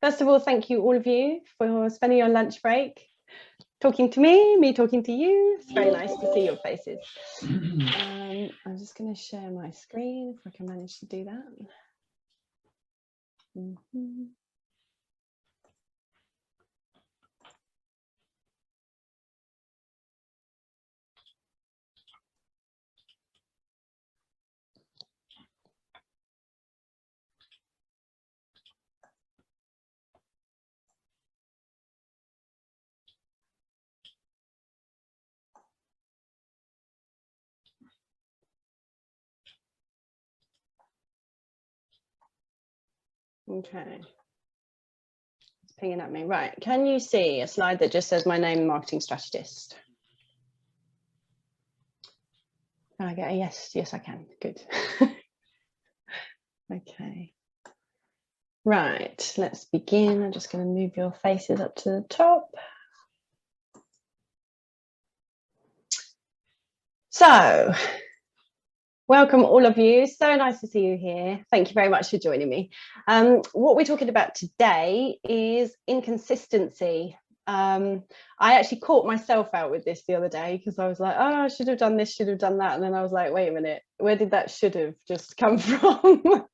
First of all, thank you all of you for spending your lunch break talking to me talking to you. It's very nice to see your faces. I'm just going to share my screen if I can manage to do that. Okay. It's pinging at me. Right. Can you see a slide that just says my name, marketing strategist? Can I get a yes? Yes, I can. Good. Okay. Right. Let's begin. I'm just going to move your faces up to the top. So, welcome all of you. So nice to see you here. Thank you very much for joining me. What we're talking about today is inconsistency. I actually caught myself out with this the other day because I was like, oh, I should have done this, should have done that. And then I was like, wait a minute, where did that should have just come from?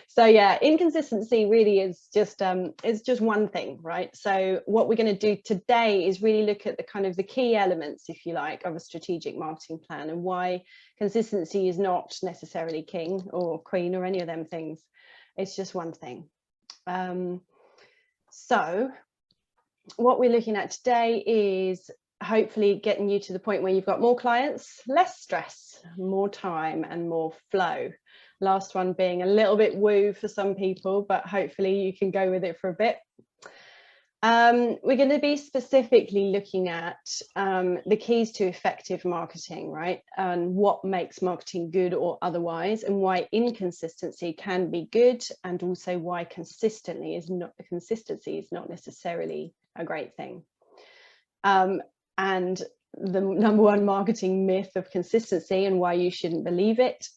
So yeah, inconsistency really is just one thing, right? So what we're going to do today is really look at the kind of the key elements, if you like, of a strategic marketing plan and why consistency is not necessarily king or queen or any of them things. It's just one thing. So what we're looking at today is hopefully getting you to the point where you've got more clients, less stress, more time and more flow. Last one being a little bit woo for some people, but hopefully you can go with it for a bit. We're going to be specifically looking at the keys to effective marketing, right? And what makes marketing good or otherwise, and why inconsistency can be good, and also why consistency is not necessarily a great thing. And the number one marketing myth of consistency and why you shouldn't believe it,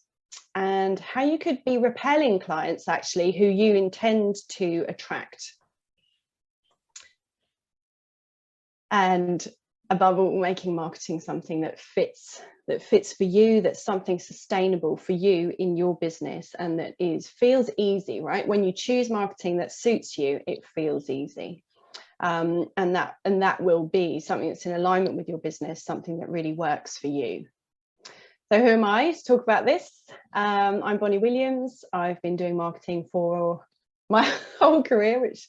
and how you could be repelling clients actually who you intend to attract. And above all, making marketing something that fits for you, that's something sustainable for you in your business, and that feels easy, right? When you choose marketing that suits you, it feels easy. And that will be something that's in alignment with your business, something that really works for you. So who am I to talk about this? I'm Bonnie Williams. I've been doing marketing for my whole career, which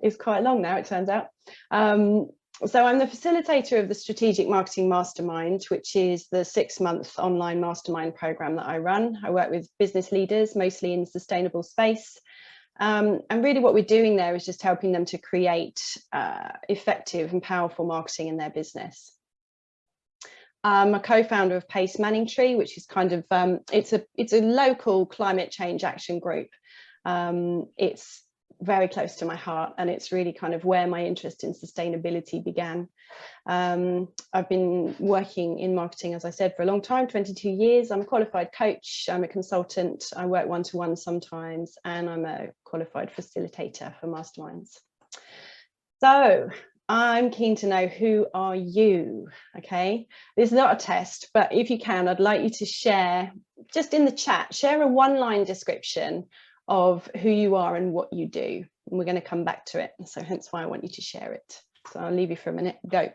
is quite long now, it turns out. So I'm the facilitator of the Strategic Marketing Mastermind, which is the 6-month online mastermind program that I run. I work with business leaders, mostly in the sustainable space. And really what we're doing there is just helping them to create effective and powerful marketing in their business. I'm a co-founder of Pace Manning Tree, which is kind of it's a local climate change action group. It's very close to my heart, and it's really kind of where my interest in sustainability began. I've been working in marketing, as I said, for a long time, 22 years. I'm a qualified coach, I'm a consultant, I work one-to-one sometimes, and I'm a qualified facilitator for masterminds. So I'm keen to know, who are you? Okay, this is not a test, but if you can, I'd like you to share, just in the chat, share a one-line description of who you are and what you do. And we're going to come back to it. So hence why I want you to share it. So I'll leave you for a minute. Go.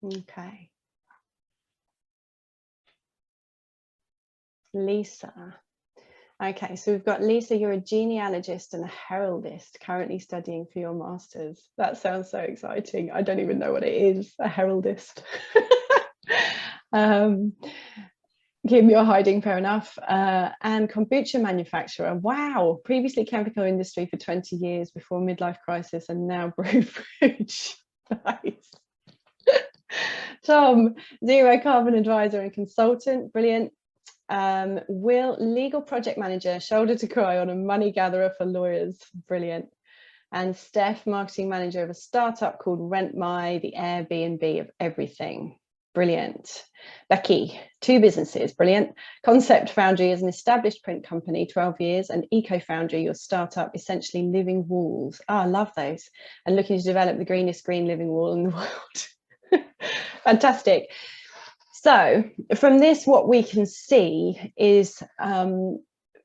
Okay. Lisa. Okay, so we've got Lisa, you're a genealogist and a heraldist currently studying for your master's. That sounds so exciting. I don't even know what it is, a heraldist. Kim, you're hiding, fair enough. And kombucha manufacturer. Wow. Previously chemical industry for 20 years before midlife crisis and now brew food. Nice. Tom, zero carbon advisor and consultant. Brilliant. Will, legal project manager, shoulder to cry on a money gatherer for lawyers. Brilliant. And Steph, marketing manager of a startup called Rent My, the Airbnb of everything. Brilliant. Becky, 2 businesses. Brilliant. Concept Foundry is an established print company, 12 years, and Eco Foundry, your startup, essentially living walls. Oh, I love those. And looking to develop the greenest green living wall in the world. Fantastic. So from this, what we can see is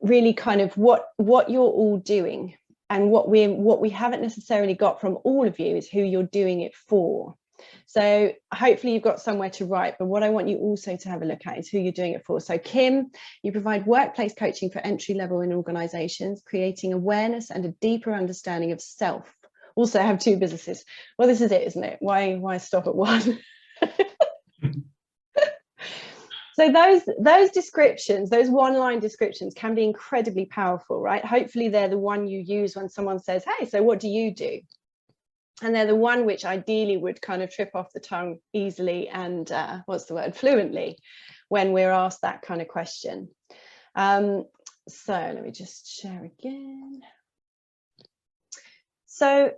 really kind of what you're all doing. And what we haven't necessarily got from all of you is who you're doing it for. So hopefully you've got somewhere to write, but what I want you also to have a look at is who you're doing it for. So Kim, you provide workplace coaching for entry level in organizations, creating awareness and a deeper understanding of self. Also have 2 businesses. Well, this is it, isn't it? Why stop at one? So those descriptions, those one-line descriptions can be incredibly powerful, right? Hopefully they're the one you use when someone says, hey, so what do you do? And they're the one which ideally would kind of trip off the tongue easily and fluently when we're asked that kind of question. So let me just share again. So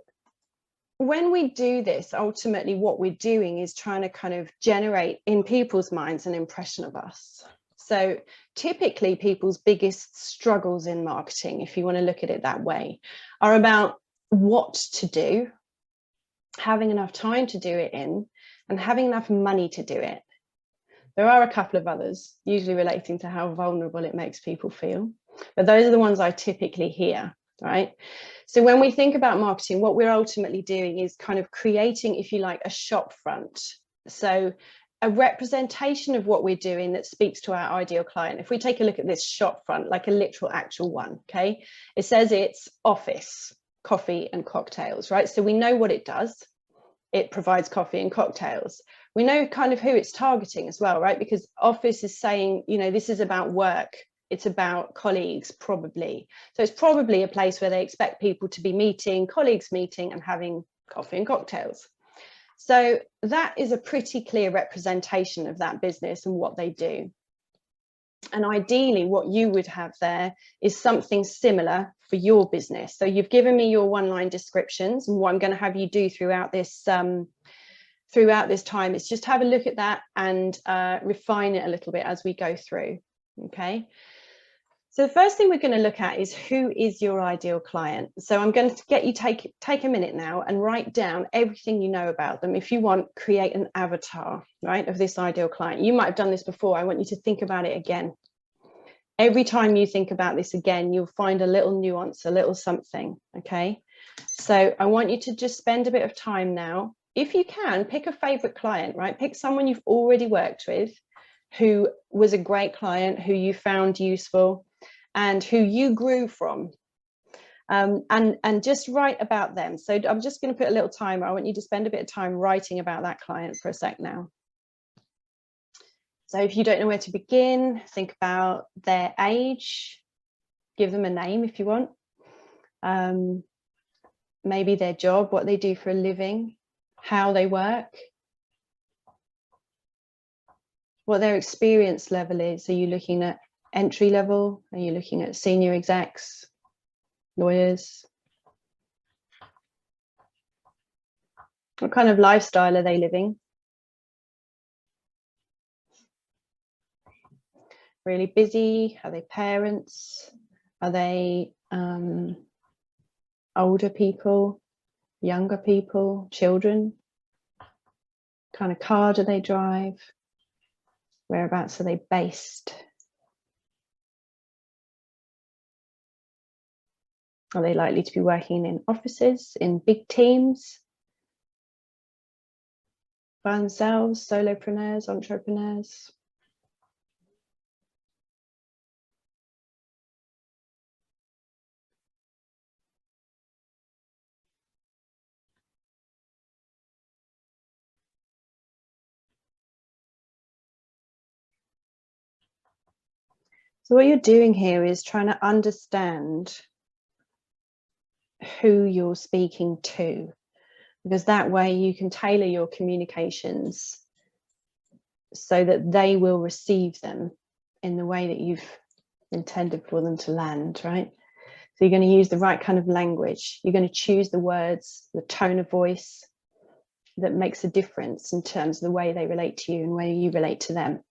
when we do this, ultimately what we're doing is trying to kind of generate in people's minds an impression of us. So typically people's biggest struggles in marketing, if you want to look at it that way, are about what to do, having enough time to do it in, and having enough money to do it. There are a couple of others, usually relating to how vulnerable it makes people feel, but those are the ones I typically hear, right? So when we think about marketing, what we're ultimately doing is kind of creating, if you like, a shop front. So a representation of what we're doing that speaks to our ideal client. If we take a look at this shop front, like a literal actual one, okay, it says it's office, coffee and cocktails, right? So we know what it does. It provides coffee and cocktails. We know kind of who it's targeting as well, right? Because office is saying, you know, this is about work. It's about colleagues, probably. So it's probably a place where they expect people to be meeting, colleagues meeting and having coffee and cocktails. So that is a pretty clear representation of that business and what they do. And ideally, what you would have there is something similar for your business. So you've given me your one-line descriptions, and what I'm going to have you do throughout this time is just have a look at that and refine it a little bit as we go through. Okay. So the first thing we're going to look at is who is your ideal client. So I'm going to get you take a minute now and write down everything you know about them. If you want, create an avatar, right, of this ideal client. You might have done this before. I want you to think about it again. Every time you think about this again, you'll find a little nuance, a little something. Okay. So I want you to just spend a bit of time now. If you can, pick a favorite client, right? Pick someone you've already worked with who was a great client, who you found useful, and who you grew from, and just write about them. So I'm just going to put a little timer. I want you to spend a bit of time writing about that client for a sec now. So if you don't know where to begin, think about their age, give them a name if you want, maybe their job, what they do for a living, how they work, what their experience level is. Are you looking at entry level? Are you looking at senior execs, lawyers? What kind of lifestyle are they living? Really busy? Are they parents? Are they older people, younger people, children? What kind of car do they drive? Whereabouts are they based? Are they likely to be working in offices, in big teams, by themselves, solopreneurs, entrepreneurs? So what you're doing here is trying to understand who you're speaking to, because that way you can tailor your communications so that they will receive them in the way that you've intended for them to land, right? So you're going to use the right kind of language. You're going to choose the words, the tone of voice that makes a difference in terms of the way they relate to you and where you relate to them.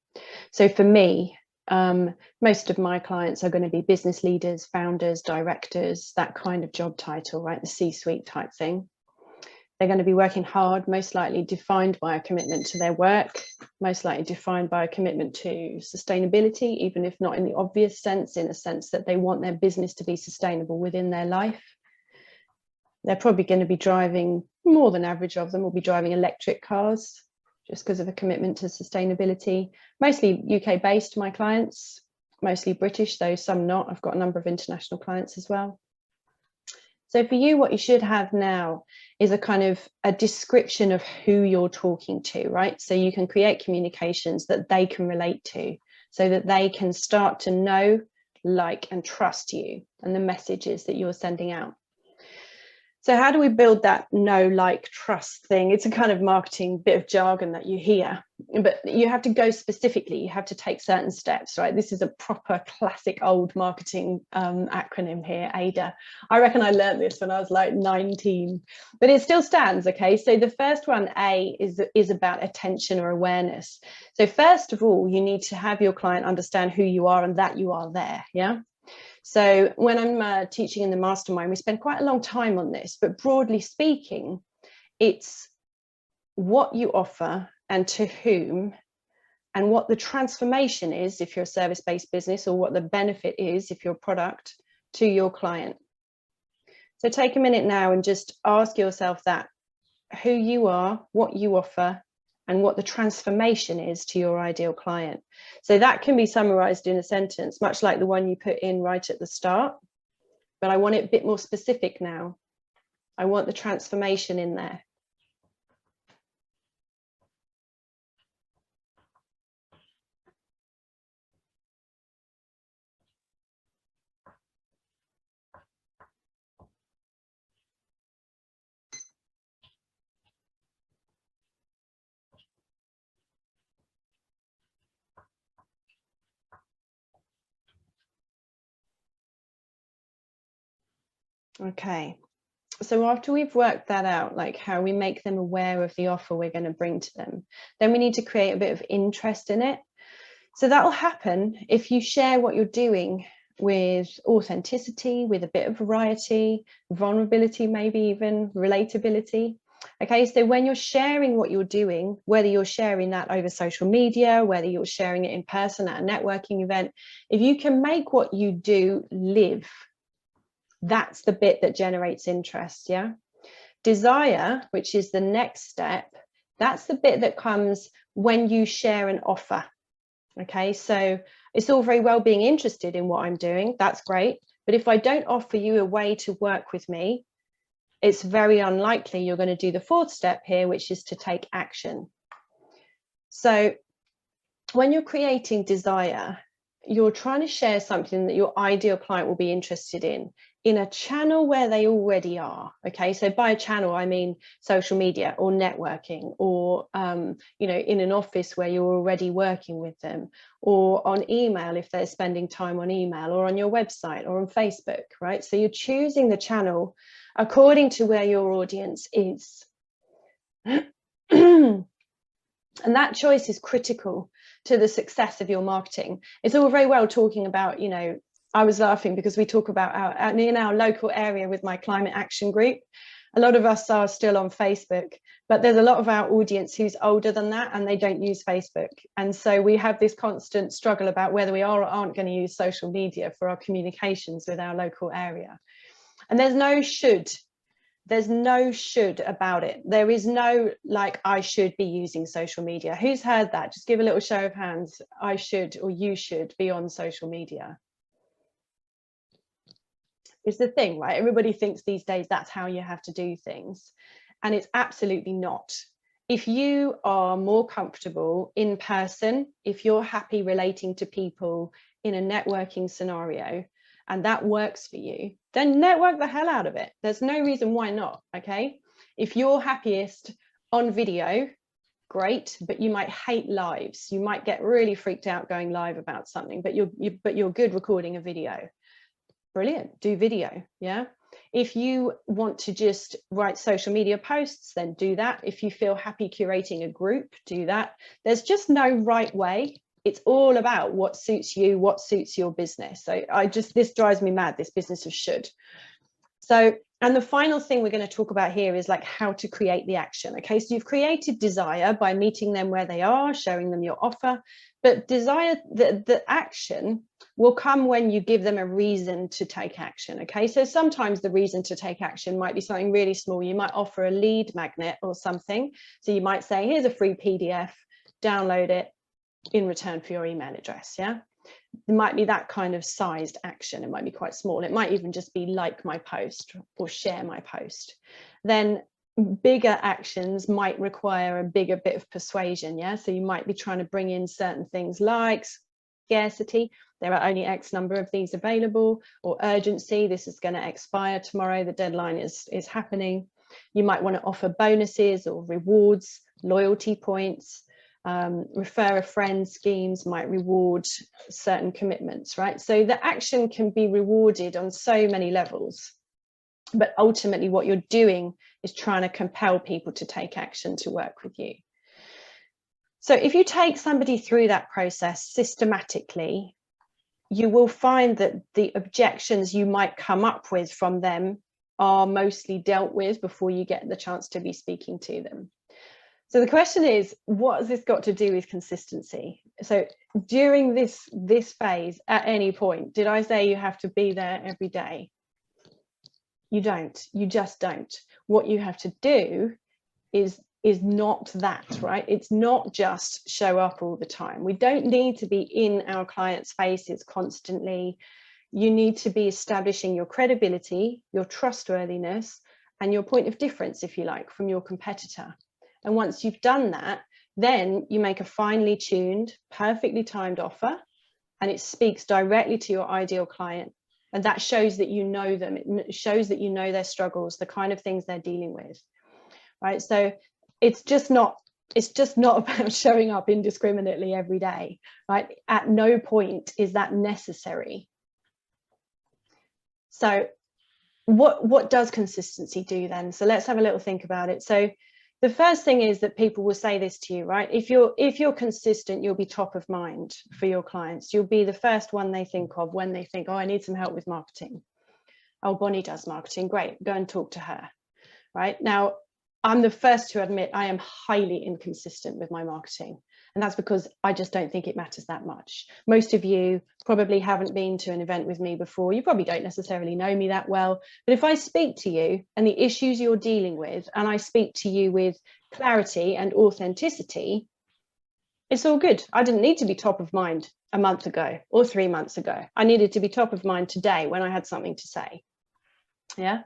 So for me, most of my clients are going to be business leaders, founders, directors, that kind of job title, right? The C-suite type thing. They're going to be working hard, most likely defined by a commitment to their work, most likely defined by a commitment to sustainability, even if not in the obvious sense, in a sense that they want their business to be sustainable within their life. They're probably going to be driving, more than average of them will be driving electric cars just because of a commitment to sustainability. Mostly UK based, my clients, mostly British, though some not. I've got a number of international clients as well. So for you, what you should have now is a kind of a description of who you're talking to, right? So you can create communications that they can relate to, so that they can start to know, like, and trust you and the messages that you're sending out. So how do we build that know, like, trust thing? It's a kind of marketing bit of jargon that you hear, but you have to go specifically. You have to take certain steps, right? This is a proper classic old marketing acronym here, ADA. I reckon I learned this when I was like 19, but it still stands, okay? So the first one, A, is about attention or awareness. So first of all, you need to have your client understand who you are and that you are there, yeah? So when I'm teaching in the mastermind, we spend quite a long time on this, but broadly speaking, it's what you offer and to whom, and what the transformation is if you're a service-based business, or what the benefit is if you're a product to your client. So take a minute now and just ask yourself that, who you are, what you offer, and what the transformation is to your ideal client. So that can be summarized in a sentence, much like the one you put in right at the start, but I want it a bit more specific now. I want the transformation in there. Okay, so after we've worked that out, like how we make them aware of the offer we're going to bring to them, then we need to create a bit of interest in it. So that will happen if you share what you're doing with authenticity, with a bit of variety, vulnerability, maybe even relatability. Okay, so when you're sharing what you're doing, whether you're sharing that over social media, whether you're sharing it in person at a networking event, if you can make what you do live, that's the bit that generates interest, yeah? Desire, which is the next step, that's the bit that comes when you share an offer. Okay, so it's all very well being interested in what I'm doing, that's great, but if I don't offer you a way to work with me, it's very unlikely you're going to do the fourth step here, which is to take action. So when you're creating desire, you're trying to share something that your ideal client will be interested in a channel where they already are. Okay, so by a channel I mean social media or networking, or you know, in an office where you're already working with them, or on email if they're spending time on email, or on your website, or on Facebook, right? So you're choosing the channel according to where your audience is. And that choice is critical to the success of your marketing. It's all very well talking about, you know, I was laughing because we talk about in our local area with my climate action group, a lot of us are still on Facebook, but there's a lot of our audience who's older than that and they don't use Facebook. And so we have this constant struggle about whether we are or aren't going to use social media for our communications with our local area. And there's no should about it. There is no like, I should be using social media. Who's heard that? Just give a little show of hands. I should, or you should be on social media. It's the thing, right? Everybody thinks these days that's how you have to do things, and it's absolutely not. If you are more comfortable in person, if you're happy relating to people in a networking scenario and that works for you, then network the hell out of it. There's no reason why not, okay? If you're happiest on video, great, but you might hate lives. You might get really freaked out going live about something, but you're good recording a video. Brilliant, do video, yeah? If you want to just write social media posts, then do that. If you feel happy curating a group, do that. There's just no right way. It's all about what suits you, what suits your business. So this drives me mad, this business of should. So, and the final thing we're going to talk about here is like how to create the action. Okay, so you've created desire by meeting them where they are, showing them your offer, but desire, the action will come when you give them a reason to take action. Okay, so sometimes the reason to take action might be something really small. You might offer a lead magnet or something. So you might say, here's a free PDF, download it in return for your email address. Yeah, it might be that kind of sized action. It might be quite small. It might even just be like my post or share my post. Then bigger actions might require a bigger bit of persuasion. Yeah, so you might be trying to bring in certain things like scarcity. There are only X number of these available, or urgency. This is going to expire tomorrow. The deadline is happening. You might want to offer bonuses or rewards, loyalty points. Refer a friend schemes might reward certain commitments, right? So the action can be rewarded on so many levels, but ultimately what you're doing is trying to compel people to take action to work with you. So if you take somebody through that process systematically, you will find that the objections you might come up with from them are mostly dealt with before you get the chance to be speaking to them. So the question is, what has this got to do with consistency? So during this phase, at any point, did I say you have to be there every day? You don't. You just don't. What you have to do is not that, right? It's not just show up all the time. We don't need to be in our clients' faces constantly. You need to be establishing your credibility, your trustworthiness, and your point of difference, if you like, from your competitor. And once you've done that, then you make a finely tuned, perfectly timed offer, and it speaks directly to your ideal client. And that shows that you know them. It shows that you know their struggles, the kind of things they're dealing with, right? So it's just not about showing up indiscriminately every day, right? At no point is that necessary. So what does consistency do then? So let's have a little think about it. So the first thing is that people will say this to you, right? If you're consistent, you'll be top of mind for your clients. You'll be the first one they think of when they think, oh, I need some help with marketing. Oh, Bonnie does marketing. Great. Go and talk to her, right? Now, I'm the first to admit I am highly inconsistent with my marketing. And that's because I just don't think it matters that much. Most of you probably haven't been to an event with me before. You probably don't necessarily know me that well. But if I speak to you and the issues you're dealing with, and I speak to you with clarity and authenticity, it's all good. I didn't need to be top of mind a month ago or 3 months ago. I needed to be top of mind today when I had something to say. Yeah.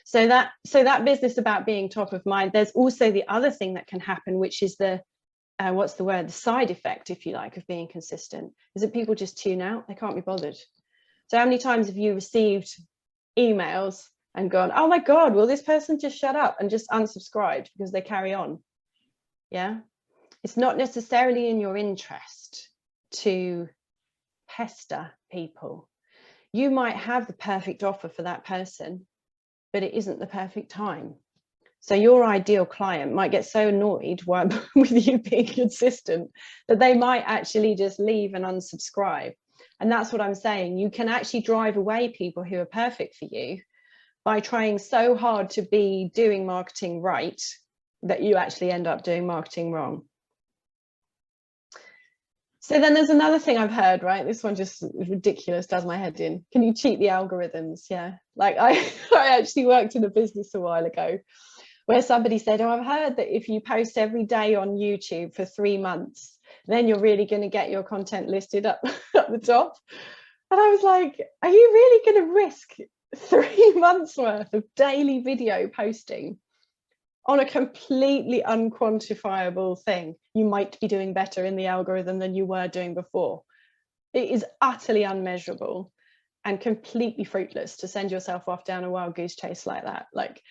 So that business about being top of mind, there's also the other thing that can happen, which is the the side effect, if you like, of being consistent, is that people just tune out. They can't be bothered. So how many times have you received emails and gone, oh my God, will this person just shut up, and just unsubscribed because they carry on? Yeah. It's not necessarily in your interest to pester people. You might have the perfect offer for that person, but it isn't the perfect time. So your ideal client might get so annoyed with you being consistent that they might actually just leave and unsubscribe. And that's what I'm saying. You can actually drive away people who are perfect for you by trying so hard to be doing marketing right that you actually end up doing marketing wrong. So then there's another thing I've heard, right? This one just is ridiculous, does my head in. Can you cheat the algorithms? Yeah. Like I actually worked in a business a while ago where somebody said, oh, I've heard that if you post every day on YouTube for 3 months, then you're really going to get your content listed up at the top. And I was like, are you really going to risk 3 months worth of daily video posting on a completely unquantifiable thing? You might be doing better in the algorithm than you were doing before. It is utterly unmeasurable and completely fruitless to send yourself off down a wild goose chase like that. Like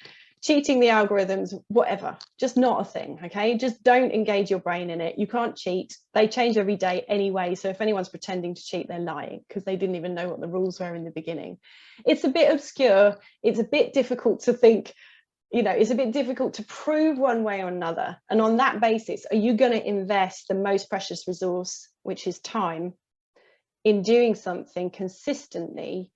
cheating the algorithms, whatever, just not a thing. Okay, just don't engage your brain in it. You can't cheat. They change every day anyway, so if anyone's pretending to cheat, they're lying, because they didn't even know what the rules were in the beginning. It's a bit obscure. It's a bit difficult to think, you know, it's a bit difficult to prove one way or another. And on that basis, are you going to invest the most precious resource, which is time, in doing something consistently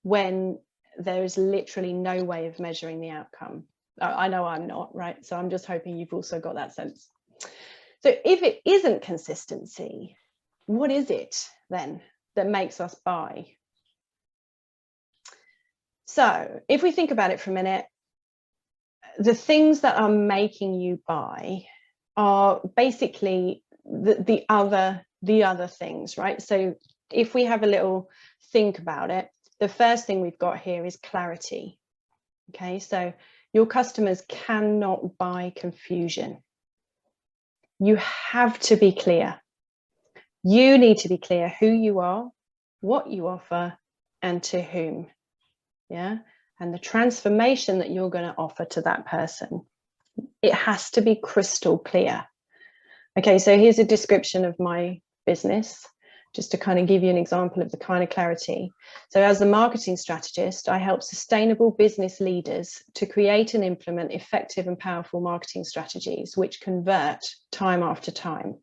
when there is literally no way of measuring the outcome? I know I'm not, right? So I'm just hoping you've also got that sense. So if it isn't consistency, what is it then that makes us buy? So if we think about it for a minute, the things that are making you buy are basically the other things, right? So if we have a little think about it, the first thing we've got here is clarity. Okay, so your customers cannot buy confusion. You have to be clear. You need to be clear who you are, what you offer, and to whom. Yeah, and the transformation that you're going to offer to that person. It has to be crystal clear. Okay, so here's a description of my business, just to kind of give you an example of the kind of clarity. So as a marketing strategist, I help sustainable business leaders to create and implement effective and powerful marketing strategies which convert time after time.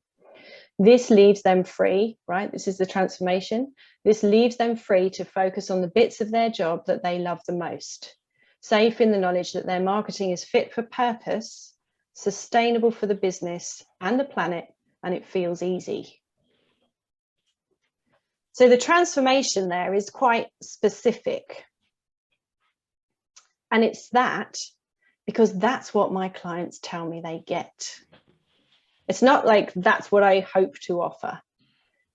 This leaves them free, right? This is the transformation. This leaves them free to focus on the bits of their job that they love the most, safe in the knowledge that their marketing is fit for purpose, sustainable for the business and the planet, and it feels easy. So the transformation there is quite specific. And it's that because that's what my clients tell me they get. It's not like that's what I hope to offer.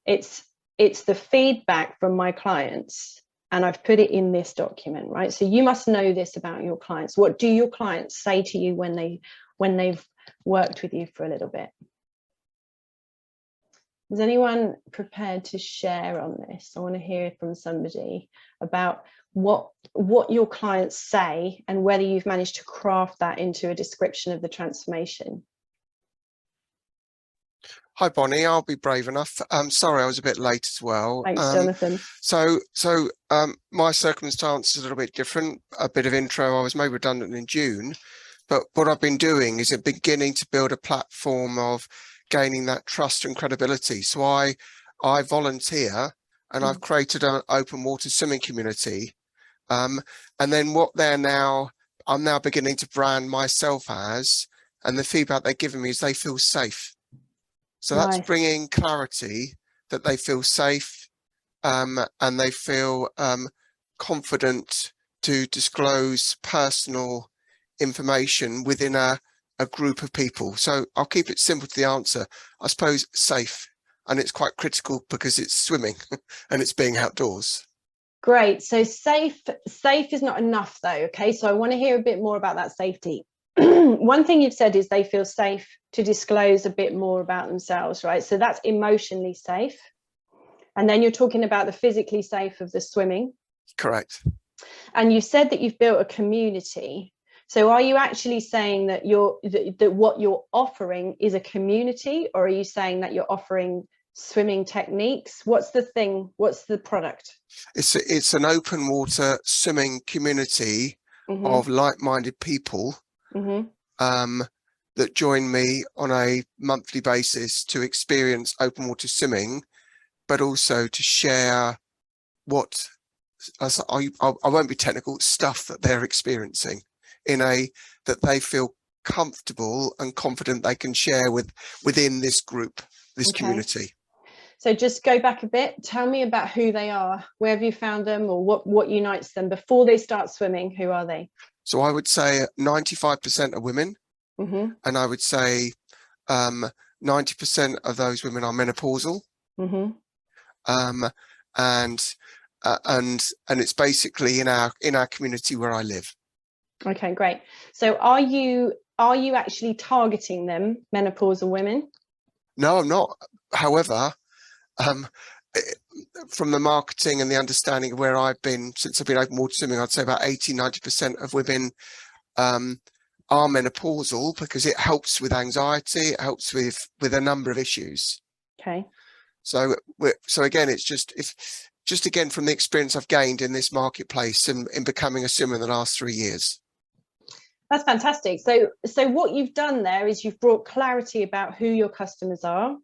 It's the feedback from my clients, and I've put it in this document, right? So you must know this about your clients. What do your clients say to you when they've worked with you for a little bit? Is anyone prepared to share on this? I want to hear from somebody about what your clients say and whether you've managed to craft that into a description of the transformation. Hi, Bonnie. I'll be brave enough. Sorry, I was a bit late as well. Thanks, Jonathan. So my circumstance is a little bit different. A bit of intro. I was made redundant in June, but what I've been doing is beginning to build a platform of gaining that trust and credibility. So I volunteer, and I've created an open water swimming community. And then I'm now beginning to brand myself as, and the feedback they're giving me is they feel safe. So Nice. that's bringing clarity, that they feel safe, and they feel confident to disclose personal information within a group of people. So I'll keep it simple to the answer. I suppose safe, and it's quite critical because it's swimming and it's being outdoors. Great. So safe is not enough though. Okay, so I want to hear a bit more about that safety. One thing you've said is they feel safe to disclose a bit more about themselves, right? So that's emotionally safe. And then you're talking about the physically safe of the swimming. Correct. And you said that you've built a community. So are you actually saying that that what you're offering is a community, or are you saying that you're offering swimming techniques? What's the thing? What's the product? It's an open water swimming community of like-minded people that join me on a monthly basis to experience open water swimming, but also to share what, I won't be technical, stuff that they're experiencing that they feel comfortable and confident they can share within this group, this community. So just go back a bit. Tell me about who they are. Where have you found them, or what unites them before they start swimming? Who are they? So I would say 95% are women, and I would say 90% of those women are menopausal, and it's basically in our community where I live. Okay, great. So are you actually targeting them, menopausal women? No, I'm not. However, from the marketing and the understanding of where I've been since I've been open water swimming, I'd say about 80–90% of women are menopausal, because it helps with anxiety, it helps with a number of issues. Okay. So again, it's just again from the experience I've gained in this marketplace and in becoming a swimmer in the last 3 years. That's fantastic. So what you've done there is you've brought clarity about who your customers are.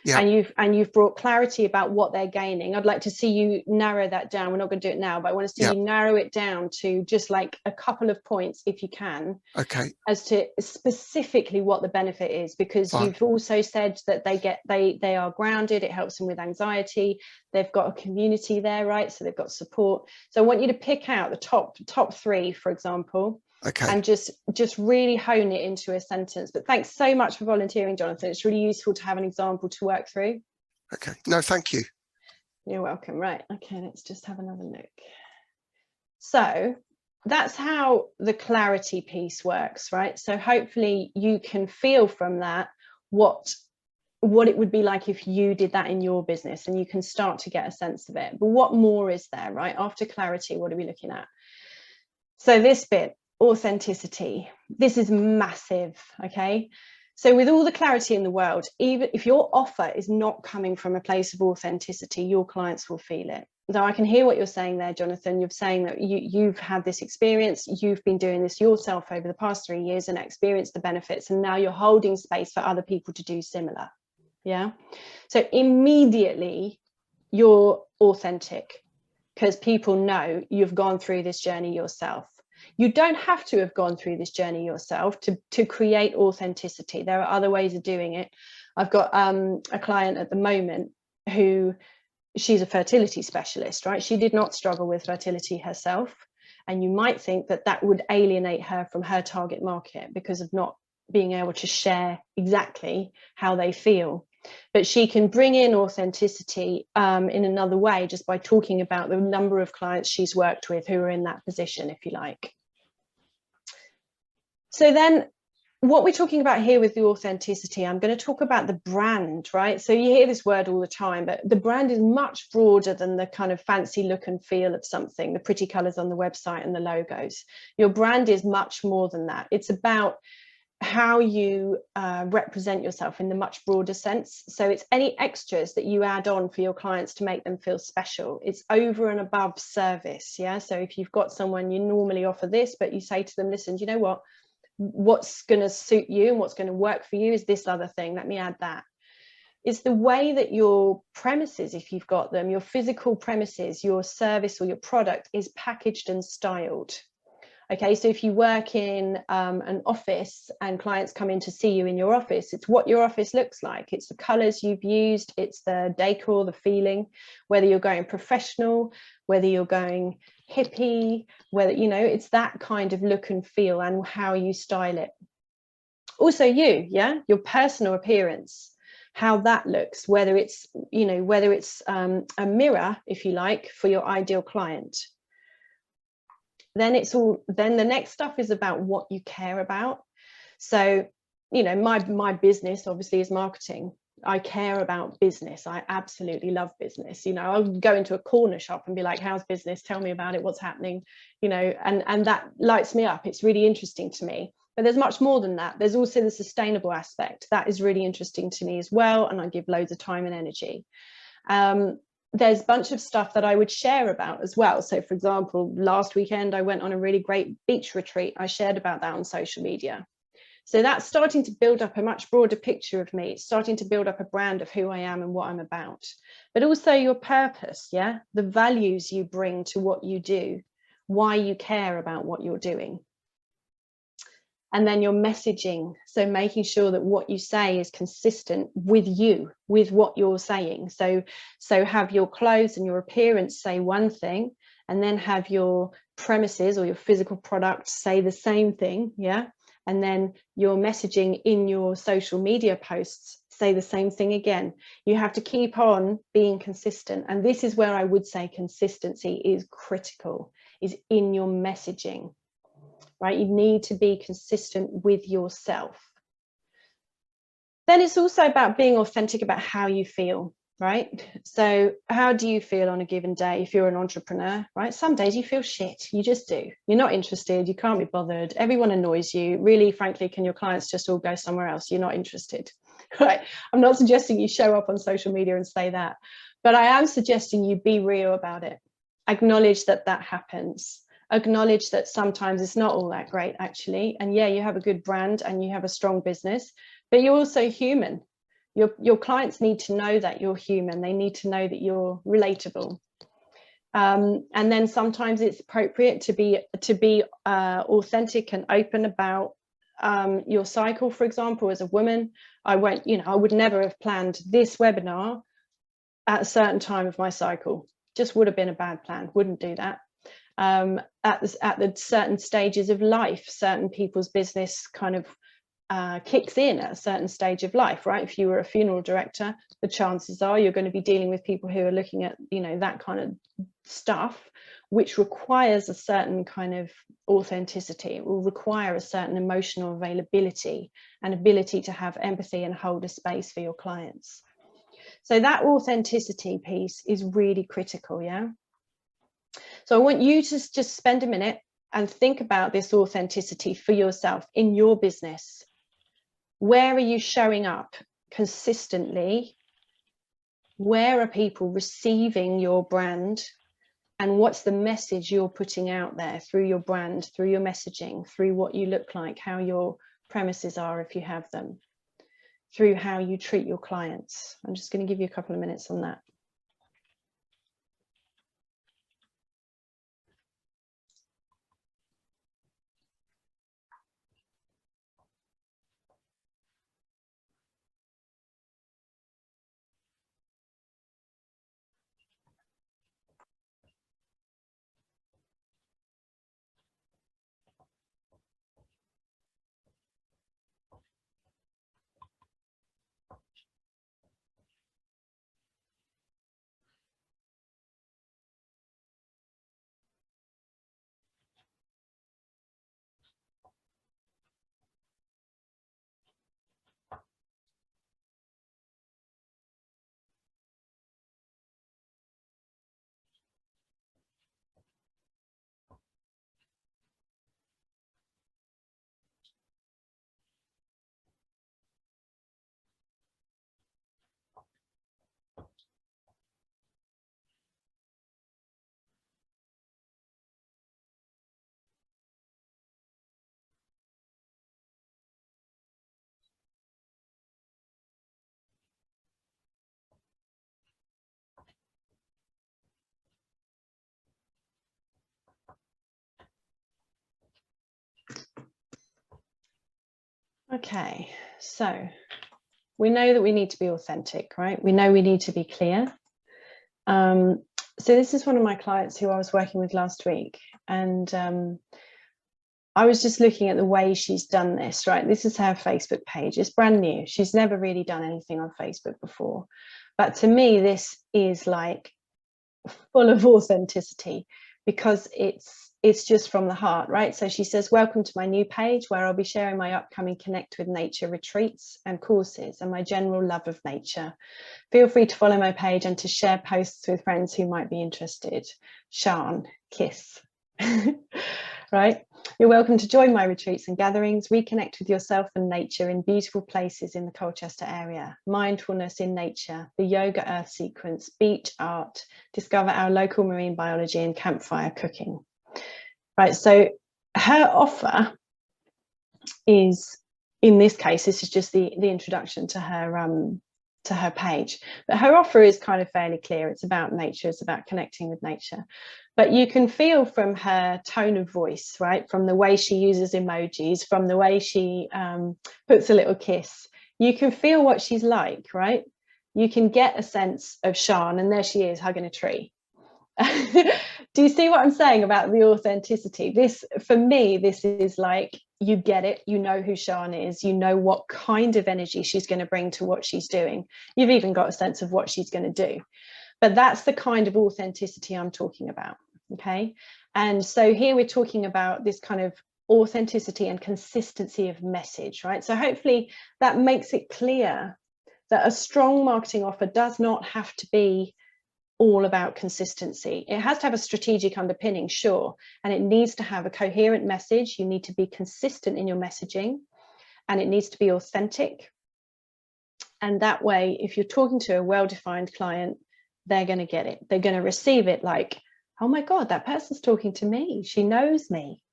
Yeah. And you've brought clarity about what they're gaining. I'd like to see you narrow that down. We're not going to do it now, but I want to see you narrow it down to just like a couple of points, if you can. Okay. As to specifically what the benefit is, because Fine. you've also said that they are grounded. It helps them with anxiety. They've got a community there, right? So they've got support. So I want you to pick out the top 3, for example. Okay. And just really hone it into a sentence. But thanks so much for volunteering, Jonathan. It's really useful to have an example to work through. Okay. No, thank you. You're welcome. Right. Okay, let's just have another look. So that's how the clarity piece works, right? So hopefully you can feel from that what it would be like if you did that in your business, and you can start to get a sense of it. But what more is there, right? After clarity, what are we looking at? So this bit, authenticity, this is massive. Okay, so with all the clarity in the world, even if your offer is not coming from a place of authenticity, your clients will feel it. So I can hear what you're saying there, Jonathan. You're saying that you've had this experience, you've been doing this yourself over the past 3 years and experienced the benefits, and now you're holding space for other people to do similar. Yeah, so immediately you're authentic, because people know you've gone through this journey yourself. You don't have to have gone through this journey yourself to create authenticity. There are other ways of doing it. I've got a client at the moment who, she's a fertility specialist, right? She did not struggle with fertility herself. And you might think that that would alienate her from her target market because of not being able to share exactly how they feel. But she can bring in authenticity in another way, just by talking about the number of clients she's worked with who are in that position, if you like. So then what we're talking about here with the authenticity, I'm going to talk about the brand, right? So you hear this word all the time, but the brand is much broader than the kind of fancy look and feel of something, the pretty colors on the website and the logos. Your brand is much more than that. It's about how you represent yourself in the much broader sense. So it's any extras that you add on for your clients to make them feel special. It's over and above service. Yeah. So if you've got someone, you normally offer this, but you say to them, listen, do you know what's going to suit you and what's going to work for you is this other thing. Let me add that. It's the way that your premises, if you've got them, your physical premises, your service or your product is packaged and styled. Okay, so if you work in an office and clients come in to see you in your office, it's what your office looks like. It's the colors you've used, it's the decor, the feeling, whether you're going professional, whether you're going hippie, whether, you know, it's that kind of look and feel and how you style it. Also your personal appearance, how that looks, whether it's, you know, whether it's a mirror, if you like, for your ideal client. Then the next stuff is about what you care about. So, you know, my business obviously is marketing. I care about business. I absolutely love business. You know, I'll go into a corner shop and be like, how's business? Tell me about it. What's happening? You know, and that lights me up. It's really interesting to me. But there's much more than that. There's also the sustainable aspect. That is really interesting to me as well. And I give loads of time and energy. There's a bunch of stuff that I would share about as well. So for example, last weekend, I went on a really great beach retreat. I shared about that on social media. So that's starting to build up a much broader picture of me. It's starting to build up a brand of who I am and what I'm about, but also your purpose. Yeah. The values you bring to what you do, why you care about what you're doing. And then your messaging. So making sure that what you say is consistent with you, with what you're saying. So have your clothes and your appearance say one thing, and then have your premises or your physical product say the same thing. Yeah. And then your messaging in your social media posts say the same thing again. You have to keep on being consistent. And this is where I would say consistency is critical, is in your messaging. Right? You need to be consistent with yourself. Then it's also about being authentic about how you feel. right? So how do you feel on a given day if you're an entrepreneur, right? Some days you feel shit, you just do. You're not interested, you can't be bothered, everyone annoys you. Really, frankly, can your clients just all go somewhere else? You're not interested, right? I'm not suggesting you show up on social media and say that, but I am suggesting you be real about it. Acknowledge that that happens. Acknowledge that sometimes it's not all that great, actually. And yeah, you have a good brand and you have a strong business, but you're also human. Your clients need to know that you're human. They need to know that you're relatable. And then sometimes it's appropriate to be authentic and open about your cycle. For example, as a woman, I would never have planned this webinar at a certain time of my cycle. Just would have been a bad plan. Wouldn't do that. At the certain stages of life, certain people's business kind of kicks in at a certain stage of life, right? If you were a funeral director, the chances are you're going to be dealing with people who are looking at, that kind of stuff, which requires a certain kind of authenticity. It will require a certain emotional availability and ability to have empathy and hold a space for your clients. So that authenticity piece is really critical, yeah? So I want you to just spend a minute and think about this authenticity for yourself in your business. Where are you showing up consistently? Where are people receiving your brand? And what's the message you're putting out there through your brand, through your messaging, through what you look like, how your premises are if you have them, through how you treat your clients? I'm just going to give you a couple of minutes on that. Okay, so we know that we need to be authentic, right? We know we need to be clear. So this is one of my clients who I was working with last week, and I was just looking at the way she's done this, right? This is her Facebook page. It's brand new. She's never really done anything on Facebook before. But to me, this is like full of authenticity because it's just from the heart, right? So she says, welcome to my new page where I'll be sharing my upcoming Connect with Nature retreats and courses and my general love of nature. Feel free to follow my page and to share posts with friends who might be interested. Sian, kiss. Right? You're welcome to join my retreats and gatherings, reconnect with yourself and nature in beautiful places in the Colchester area, mindfulness in nature, the yoga earth sequence, beach art, discover our local marine biology and campfire cooking. Right, so her offer is, in this case, this is just the introduction to her page, but her offer is kind of fairly clear. It's about nature, it's about connecting with nature, but you can feel from her tone of voice, right, from the way she uses emojis, from the way she puts a little kiss, you can feel what she's like, right? You can get a sense of Sian, and there she is hugging a tree. Do you see what I'm saying about the authenticity? This, for me, this is like, you get it, you know who Sian is, you know what kind of energy she's going to bring to what she's doing. You've even got a sense of what she's going to do. But that's the kind of authenticity I'm talking about, okay? And so here we're talking about this kind of authenticity and consistency of message, right? So hopefully that makes it clear that a strong marketing offer does not have to be all about consistency. It has to have a strategic underpinning, sure, and it needs to have a coherent message. You need to be consistent in your messaging, and it needs to be authentic. And that way, if you're talking to a well-defined client, they're going to get it. They're going to receive it like, oh my God, that person's talking to me. She knows me.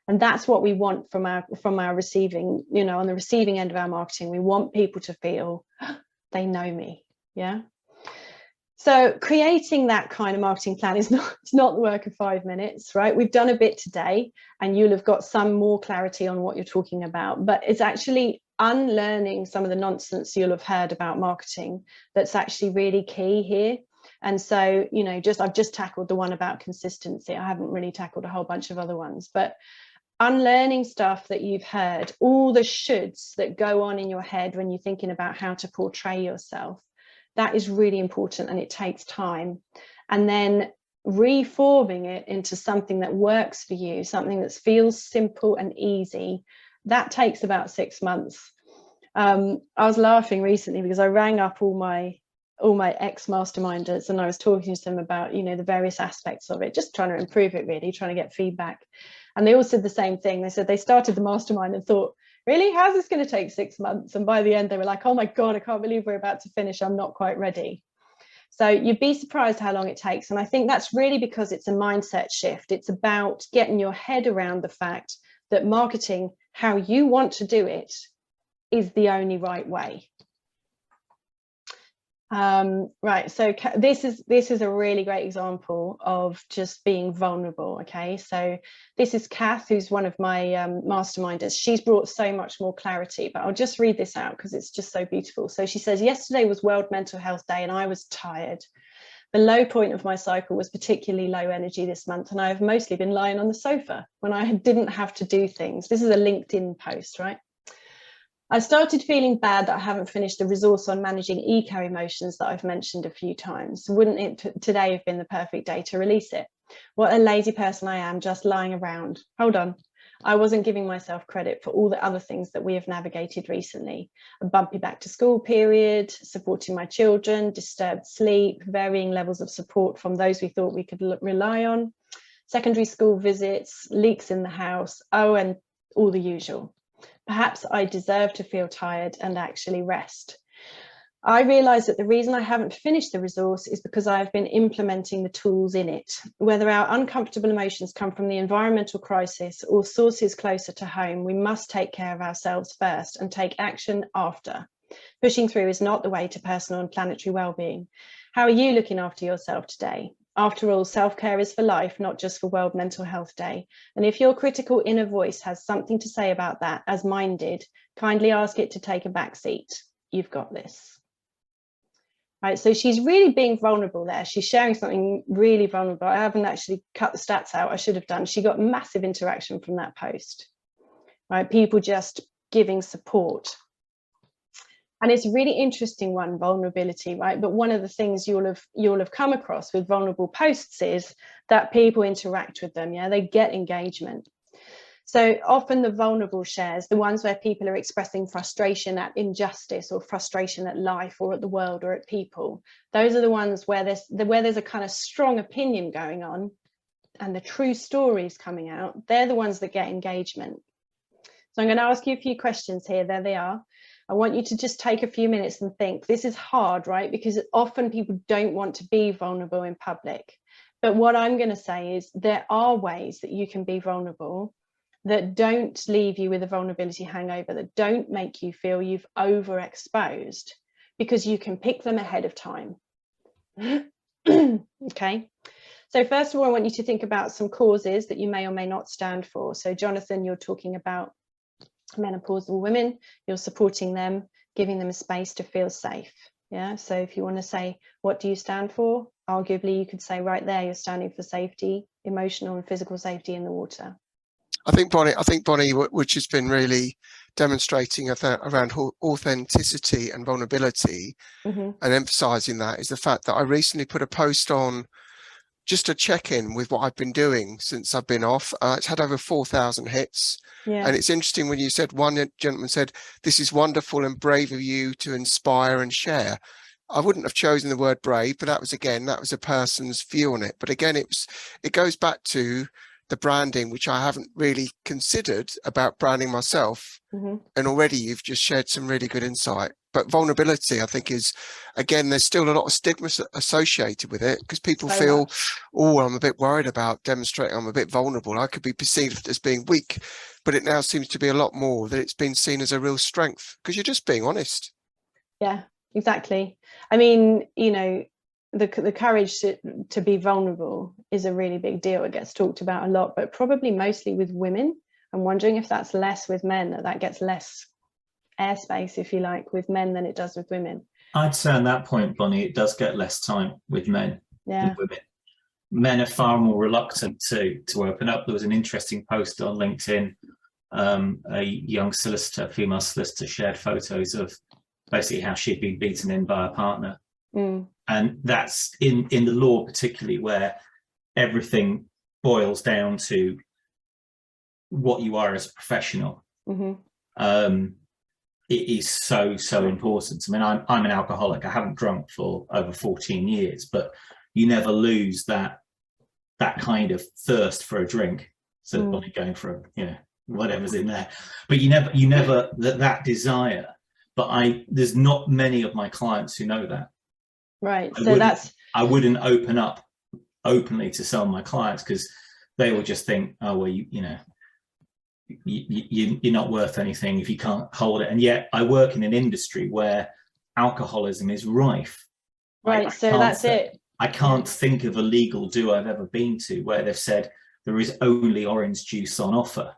And that's what we want from our receiving, you know, on the receiving end of our marketing. We want people to feel they know me. Yeah. So creating that kind of marketing plan is it's not the work of 5 minutes, right? We've done a bit today and you'll have got some more clarity on what you're talking about, but it's actually unlearning some of the nonsense you'll have heard about marketing that's actually really key here. And so, you know, I've just tackled the one about consistency. I haven't really tackled a whole bunch of other ones, but unlearning stuff that you've heard, all the shoulds that go on in your head when you're thinking about how to portray yourself, that is really important, and it takes time. And then reforming it into something that works for you, something that feels simple and easy, that takes about 6 months. I was laughing recently because I rang up all my ex-masterminders and I was talking to them about, you know, the various aspects of it, just trying to improve it, really trying to get feedback. And they all said the same thing. They said they started the mastermind and thought, really, how's this going to take 6 months? And by the end, they were like, oh my God, I can't believe we're about to finish. I'm not quite ready. So you'd be surprised how long it takes. And I think that's really because it's a mindset shift. It's about getting your head around the fact that marketing, how you want to do it, is the only right way. Right, so this is a really great example of just being vulnerable. Okay, so this is Kath, who's one of my masterminders. She's brought so much more clarity, but I'll just read this out because it's just so beautiful. So she says, yesterday was World Mental Health Day and I was tired. The low point of my cycle was particularly low energy this month, and I have mostly been lying on the sofa when I didn't have to do things. This is a LinkedIn post, right? I started feeling bad that I haven't finished the resource on managing eco emotions that I've mentioned a few times. Wouldn't it today have been the perfect day to release it? What a lazy person I am, just lying around. Hold on. I wasn't giving myself credit for all the other things that we have navigated recently. A bumpy back to school period, supporting my children, disturbed sleep, varying levels of support from those we thought we could rely on, secondary school visits, leaks in the house, oh, and all the usual. Perhaps I deserve to feel tired and actually rest. I realise that the reason I haven't finished the resource is because I have been implementing the tools in it. Whether our uncomfortable emotions come from the environmental crisis or sources closer to home, we must take care of ourselves first and take action after. Pushing through is not the way to personal and planetary well-being. How are you looking after yourself today? After all, self-care is for life, not just for World Mental Health Day. And if your critical inner voice has something to say about that, as mine did, kindly ask it to take a back seat. You've got this. Right, so she's really being vulnerable there. She's sharing something really vulnerable. I haven't actually cut the stats out. I should have done. She got massive interaction from that post. Right, people just giving support. And it's a really interesting one, vulnerability, right? But one of the things you'll have come across with vulnerable posts is that people interact with them. Yeah, they get engagement. So often the vulnerable shares, the ones where people are expressing frustration at injustice or frustration at life or at the world or at people, those are the ones where there's a kind of strong opinion going on and the true stories coming out. They're the ones that get engagement. So I'm going to ask you a few questions here. There they are. I want you to just take a few minutes and think. This is hard, right? Because often people don't want to be vulnerable in public. But what I'm going to say is there are ways that you can be vulnerable that don't leave you with a vulnerability hangover, that don't make you feel you've overexposed, because you can pick them ahead of time. Okay. So first of all, I want you to think about some causes that you may or may not stand for. So Jonathan, you're talking about menopausal women, you're supporting them, giving them a space to feel safe. Yeah, so if you want to say, what do you stand for? Arguably, you could say right there, you're standing for safety, emotional and physical safety in the water. I think Bonnie, which has been really demonstrating around authenticity and vulnerability, and emphasizing that, is the fact that I recently put a post on just a check-in with what I've been doing since I've been off. It's had over 4,000 hits. Yeah. And it's interesting when you said, one gentleman said, "This is wonderful and brave of you to inspire and share." I wouldn't have chosen the word brave, but that was a person's view on it. But again, it goes back to the branding, which I haven't really considered about branding myself. And already you've just shared some really good insight. But vulnerability, I think, is, again, there's still a lot of stigma associated with it, because people feel, oh, I'm a bit worried about demonstrating I'm a bit vulnerable. I could be perceived as being weak. But it now seems to be a lot more that it's been seen as a real strength, because you're just being honest. Yeah, exactly. I mean, you know, the courage to be vulnerable is a really big deal. It gets talked about a lot, but probably mostly with women. I'm wondering if that's less with men, that gets less airspace, if you like, with men than it does with women. I'd say on that point, Bonnie, it does get less time with men than women. Men are far more reluctant to open up. There was an interesting post on LinkedIn. A young solicitor, female solicitor, shared photos of basically how she'd been beaten in by a partner. And that's in the law, particularly, where everything boils down to what you are as a professional. It is so important. I mean, I'm an alcoholic. I haven't drunk for over 14 years, but you never lose that kind of thirst for a drink. So Bonnie going for whatever's in there, but you never that desire. But there's not many of my clients who know that. Right. I wouldn't open up openly to some of my clients, because they will just think, oh well, you're not worth anything if you can't hold it. And yet I work in an industry where alcoholism is rife. Right. So that's it. I can't think of a legal do I've ever been to where they've said there is only orange juice on offer.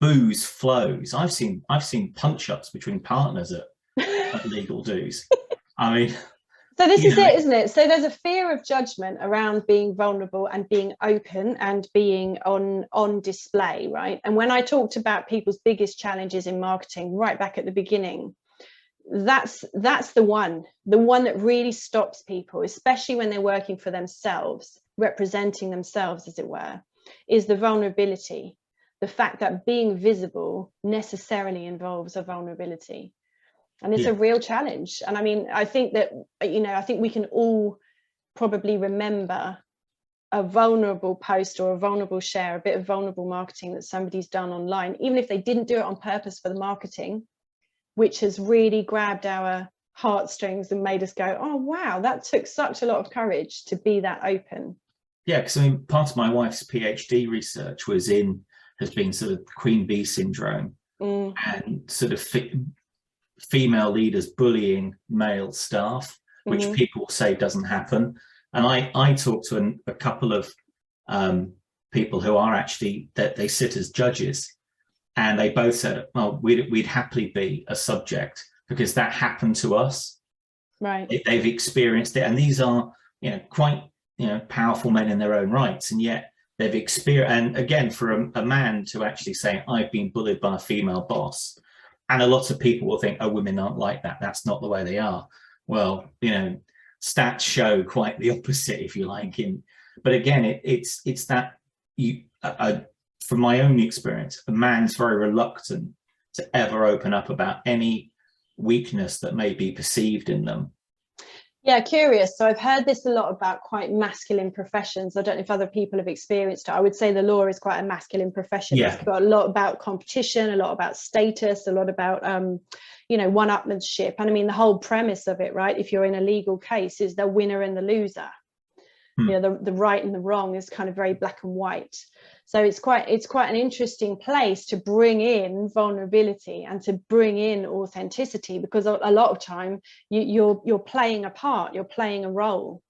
Booze flows. I've seen punch-ups between partners at legal do's. I mean, so this is it, isn't it? So there's a fear of judgment around being vulnerable and being open and being on display, right? And when I talked about people's biggest challenges in marketing right back at the beginning, that's the one that really stops people, especially when they're working for themselves, representing themselves, as it were, is the vulnerability. The fact that being visible necessarily involves a vulnerability. And it's a real challenge. And I mean, I think that, I think we can all probably remember a vulnerable post or a vulnerable share, a bit of vulnerable marketing that somebody's done online, even if they didn't do it on purpose for the marketing, which has really grabbed our heartstrings and made us go, oh, wow, that took such a lot of courage to be that open. Yeah, because I mean, part of my wife's PhD research has been sort of queen bee syndrome and sort of female leaders bullying male staff, which people say doesn't happen. And I talked to a couple of people who are actually, that they sit as judges, and they both said, well, we'd happily be a subject because that happened to us. Right. They've experienced it, and these are quite powerful men in their own rights, and yet they've experienced. And again, for a man to actually say, I've been bullied by a female boss. And a lot of people will think, oh, women aren't like that. That's not the way they are. Well, stats show quite the opposite, if you like. But again, it's that from my own experience, a man's very reluctant to ever open up about any weakness that may be perceived in them. Yeah, curious. So I've heard this a lot about quite masculine professions. I don't know if other people have experienced it. I would say the law is quite a masculine profession. Yeah. It's got a lot about competition, a lot about status, a lot about, one-upmanship. And I mean, the whole premise of it, right, if you're in a legal case, is the winner and the loser. The right and the wrong is kind of very black and white. So it's quite an interesting place to bring in vulnerability and to bring in authenticity, because a lot of time you're playing a part, you're playing a role.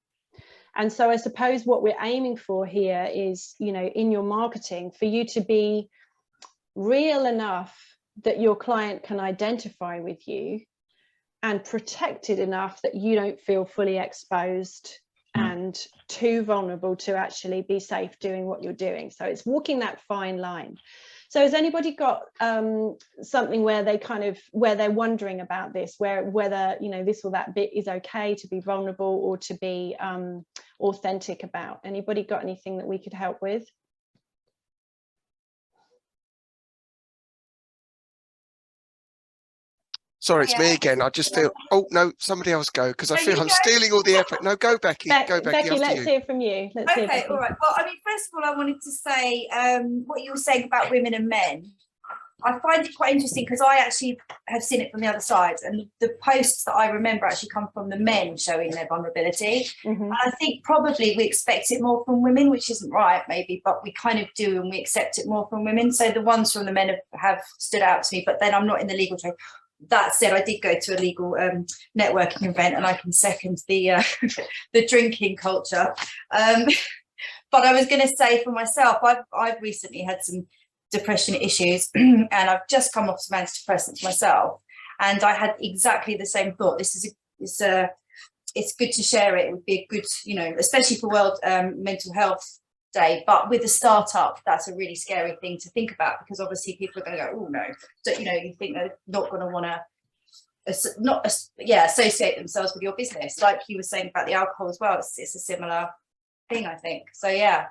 And so I suppose what we're aiming for here is, in your marketing, for you to be real enough that your client can identify with you, and protected enough that you don't feel fully exposed and too vulnerable to actually be safe doing what you're doing. So it's walking that fine line. So has anybody got something where they where they're wondering about this, whether, you know, this or that bit is okay to be vulnerable or to be authentic about? Anybody got anything that we could help with? Sorry, it's me again. I just feel, oh no, somebody else go, because I feel I'm stealing all the effort. No, go Becky, go Becky, Becky, let's hear from you. Okay, all right. Well, I mean, first of all, I wanted to say what you were saying about women and men. I find it quite interesting because I actually have seen it from the other side, and the posts that I remember actually come from the men showing their vulnerability. And I think probably we expect it more from women, which isn't right maybe, but we kind of do, and we accept it more from women. So the ones from the men have stood out to me, but then I'm not in the legal trade. That said, I did go to a legal networking event, and I can second the the drinking culture. But I was going to say for myself, I've recently had some depression issues, and I've just come off some antidepressants myself, and I had exactly the same thought. It's good to share it. It would be a good, you know, especially for World Mental Health Day, but with a startup, that's a really scary thing to think about, because obviously people are going to go, oh no, so, you know, you think they're not going to want to associate themselves with your business, like you were saying about the alcohol as well. It's a similar thing, I think. So yeah,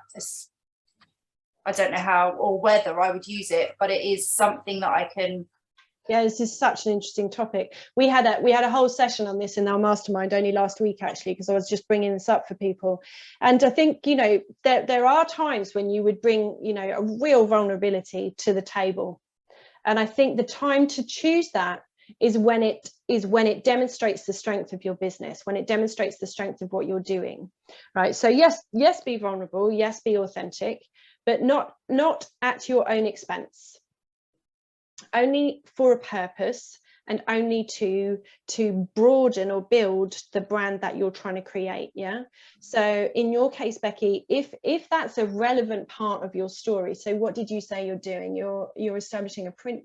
I don't know how or whether I would use it, but it is something that I can. Yeah, this is such an interesting topic. We had a whole session on this in our mastermind only last week, actually, because I was just bringing this up for people. And I think, you know, there are times when you would bring, you know, a real vulnerability to the table. And I think the time to choose that is when it demonstrates the strength of your business, when it demonstrates the strength of what you're doing, right? So yes, be vulnerable, yes, be authentic, but not at your own expense. Only for a purpose, and only to broaden or build the brand that you're trying to create. Yeah. So in your case, Becky, if that's a relevant part of your story, so what did you say you're doing? You're establishing a print.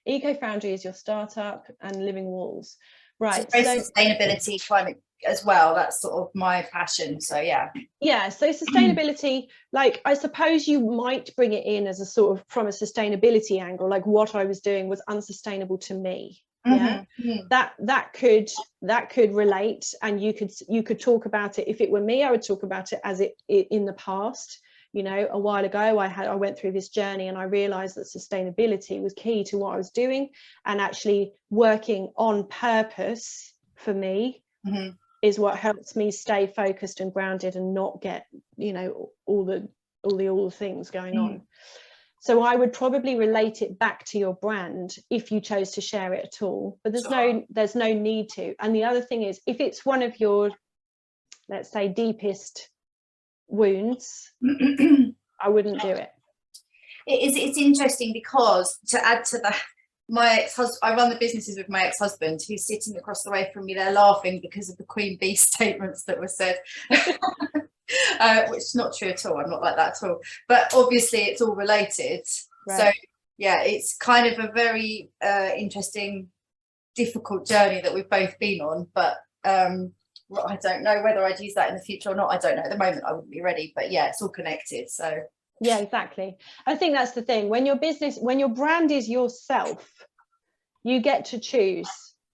Eco Foundry is your startup, and Living Walls, right? So sustainability, climate as well. That's sort of my passion. So yeah. So sustainability, like, I suppose you might bring it in as a sort of from a sustainability angle, like what I was doing was unsustainable to me. That could relate, and you could talk about it. If it were me, I would talk about it as it in the past. You know, a while ago I went through this journey, and I realized that sustainability was key to what I was doing, and actually working on purpose for me is what helps me stay focused and grounded and not get, you know, all the things going on. So I would probably relate it back to your brand if you chose to share it at all, but there's no need to. And the other thing is, if it's one of your, let's say, deepest wounds, I wouldn't do it. It's interesting because, to add to that, my ex-husband, I run the businesses with my ex-husband, who's sitting across the way from me there laughing because of the Queen Bee statements that were said, which is not true at all. I'm not like that at all. But obviously it's all related. Right. So yeah, it's kind of a very interesting, difficult journey that we've both been on. But well, I don't know whether I'd use that in the future or not. I don't know. At the moment, I wouldn't be ready. But yeah, it's all connected. So. Yeah, exactly. I think that's the thing. When your brand is yourself, you get to choose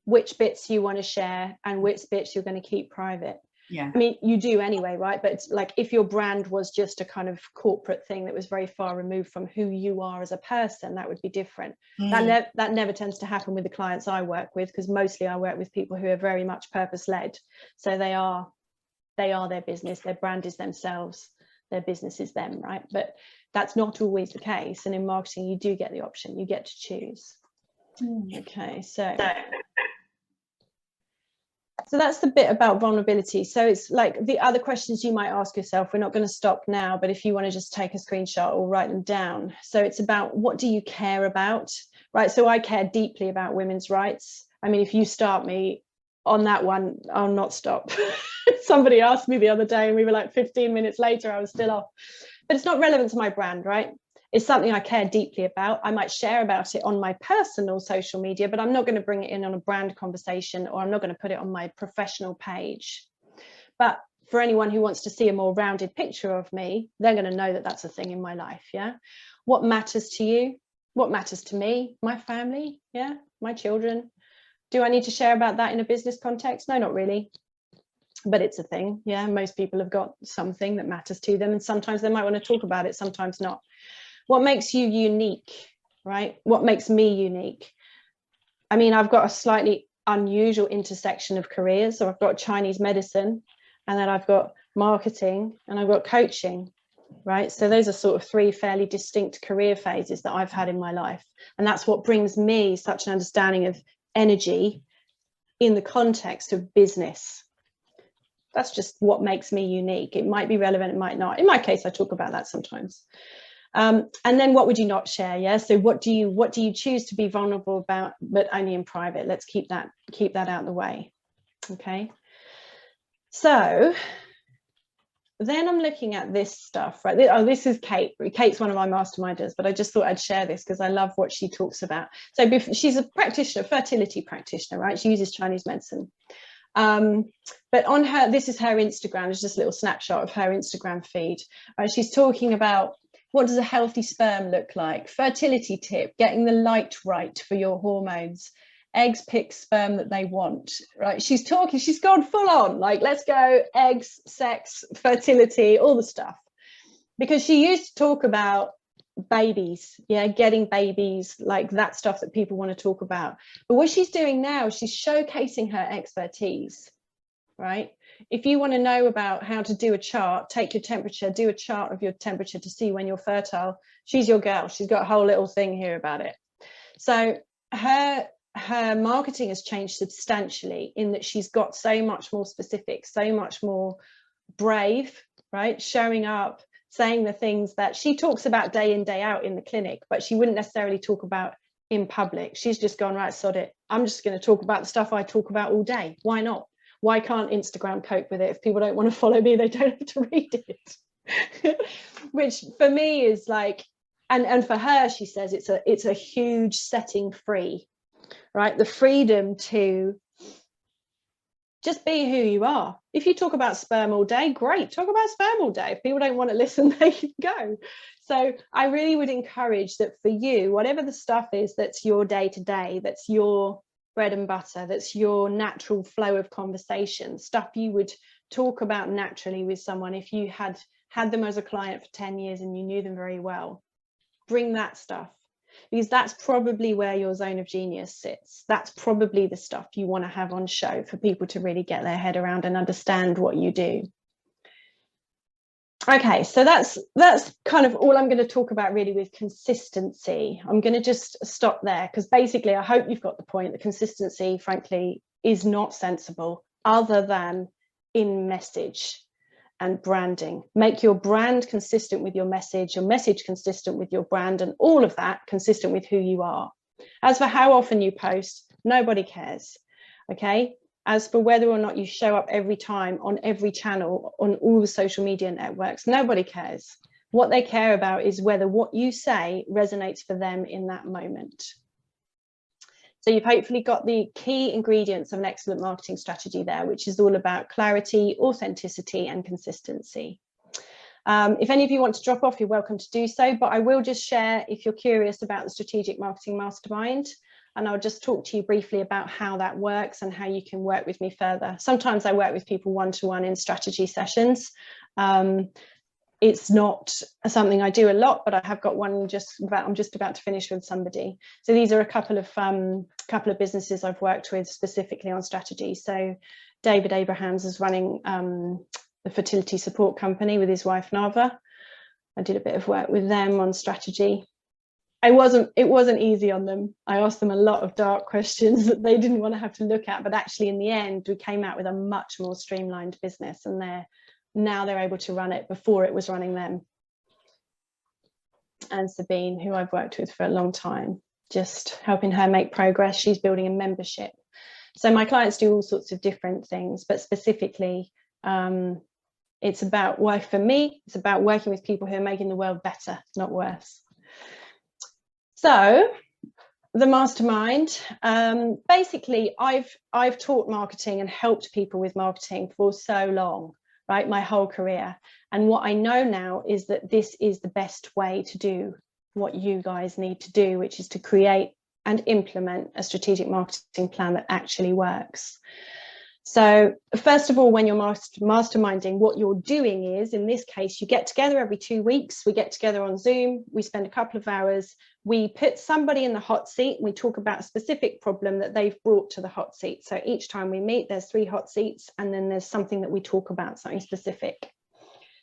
which bits you want to share and which bits you're going to keep private. Yeah. I mean, you do anyway, right? But it's like, if your brand was just a kind of corporate thing that was very far removed from who you are as a person, that would be different. That never tends to happen with the clients I work with, because mostly I work with people who are very much purpose-led. So they are their business, their brand is themselves. Their business is them, right? But that's not always the case. And in marketing, you do get the option, you get to choose. Okay, so that's the bit about vulnerability. So it's like the other questions you might ask yourself. We're not going to stop now, but if you want to just take a screenshot or write them down. So it's about, what do you care about, right? So I care deeply about women's rights. I mean, if you start me on that one, I'll not stop. Somebody asked me the other day, and we were like 15 minutes later, I was still off. But it's not relevant to my brand, right? It's something I care deeply about. I might share about it on my personal social media, but I'm not going to bring it in on a brand conversation, or I'm not going to put it on my professional page. But for anyone who wants to see a more rounded picture of me, they're going to know that that's a thing in my life. Yeah. What matters to you? What matters to me? My family? Yeah. My children. Do I need to share about that in a business context? No, not really. But it's a thing. Yeah. Most people have got something that matters to them, and sometimes they might want to talk about it, sometimes not. What makes you unique, right? What makes me unique? I mean, I've got a slightly unusual intersection of careers. So I've got Chinese medicine, and then I've got marketing, and I've got coaching, right? So those are sort of three fairly distinct career phases that I've had in my life. And that's what brings me such an understanding of energy in the context of business. That's just what makes me unique. It might be relevant, it might not. In my case, I talk about that sometimes. And then what would you not share? Yeah. So what do you choose to be vulnerable about, but only in private? Let's keep that out of the way. Okay. So then I'm looking at this stuff, right? Oh, this is Kate. Kate's one of my masterminders, but I just thought I'd share this because I love what she talks about. So she's a practitioner, fertility practitioner, right? She uses Chinese medicine. But on her, this is her Instagram. It's just a little snapshot of her Instagram feed. She's talking about, what does a healthy sperm look like? Fertility tip, getting the light right for your hormones. Eggs pick sperm that they want, right? She's gone full on, like, let's go, eggs, sex, fertility, all the stuff. Because she used to talk about babies, yeah, getting babies, like that stuff that people want to talk about. But what she's doing now, she's showcasing her expertise, right? If you want to know about how to do a chart, take your temperature, do a chart of your temperature to see when you're fertile, she's your girl. She's got a whole little thing here about it. So her marketing has changed substantially in that she's got so much more specific, so much more brave, right? Showing up, saying the things that she talks about day in, day out in the clinic, but she wouldn't necessarily talk about in public. She's just gone, right, sod it. I'm just going to talk about the stuff I talk about all day. Why not? Why can't Instagram cope with it? If people don't want to follow me, they don't have to read it. Which for me is like, and for her, she says it's a huge setting free, right? The freedom to just be who you are. If you talk about sperm all day, great, talk about sperm all day. If people don't want to listen, they can go. So I really would encourage that for you, whatever the stuff is that's your day-to-day, that's your bread and butter, that's your natural flow of conversation, stuff you would talk about naturally with someone if you had them as a client for 10 years and you knew them very well. Bring that stuff, because that's probably where your zone of genius sits. That's probably the stuff you want to have on show for people to really get their head around and understand what you do. Okay, so that's kind of all I'm going to talk about really with consistency. I'm going to just stop there because basically I hope you've got the point that consistency, frankly, is not sensible other than in message and branding. Make your brand consistent with your message consistent with your brand, and all of that consistent with who you are. As for how often you post, nobody cares. Okay. As for whether or not you show up every time on every channel, on all the social media networks, nobody cares. What they care about is whether what you say resonates for them in that moment. So you've hopefully got the key ingredients of an excellent marketing strategy there, which is all about clarity, authenticity, and consistency. If any of you want to drop off, you're welcome to do so, but I will just share, if you're curious about the Strategic Marketing Mastermind, and I'll just talk to you briefly about how that works and how you can work with me further. Sometimes I work with people one-to-one in strategy sessions. It's not something I do a lot, but I have got one I'm just about to finish with somebody. So these are a couple of businesses I've worked with specifically on strategy. So David Abrahams is running the fertility support company with his wife Nava. I did a bit of work with them on strategy. It wasn't easy on them. I asked them a lot of dark questions that they didn't want to have to look at, but actually in the end we came out with a much more streamlined business, and now they're able to run it. Before it was running them. And Sabine, who I've worked with for a long time, just helping her make progress. She's building a membership. So my clients do all sorts of different things, but specifically it's about for me, it's about working with people who are making the world better, not worse. So the mastermind, basically I've taught marketing and helped people with marketing for so long. right, my whole career. And what I know now is that this is the best way to do what you guys need to do, which is to create and implement a strategic marketing plan that actually works. So first of all, when you're masterminding, what you're doing is, in this case, you get together every 2 weeks. We get together on Zoom. We spend a couple of hours. We put somebody in the hot seat. We talk about a specific problem that they've brought to the hot seat. So each time we meet, there's 3 hot seats, and then there's something that we talk about, something specific.